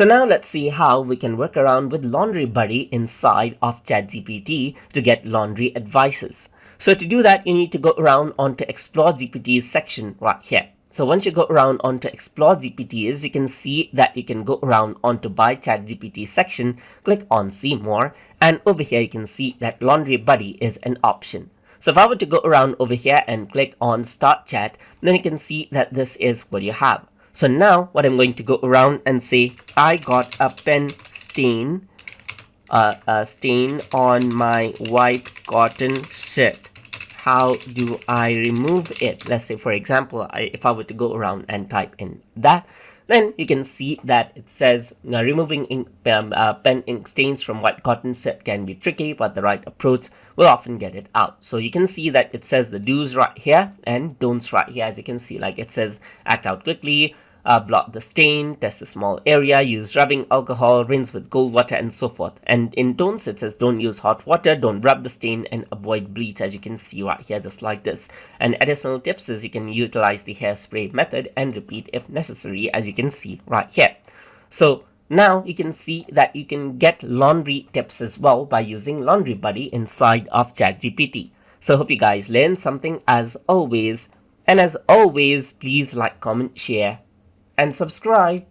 So now let's see how we can work around with Laundry Buddy inside of ChatGPT to get laundry advices. So to do that, you need to go around onto Explore GPT's section right here. So once you go around onto Explore GPTs, you can see that you can go around onto Buy ChatGPT section, click on See More, and over here you can see that Laundry Buddy is an option. So if I were to go around over here and click on Start Chat, then you can see that this is what you have. So now what I'm going to go around and say, I got a pen stain, a stain on my white cotton shirt. How do I remove it? Let's say, for example, if I were to go around and type in that, then you can see that it says removing pen ink stains from white cotton shirt can be tricky, but the right approach will often get it out. So you can see that it says the do's right here and don'ts right here. As you can see, like it says, act out quickly, blot the stain, test a small area, use rubbing alcohol, rinse with cold water, and so forth. And in don'ts, it says don't use hot water, don't rub the stain, and avoid bleach, as you can see right here, just like this. And additional tips is you can utilize the hairspray method and repeat if necessary, as you can see right here. So now you can see that you can get laundry tips as well by using Laundry Buddy inside of ChatGPT. So hope you guys learned something as always. And as always, please like, comment, share, and subscribe.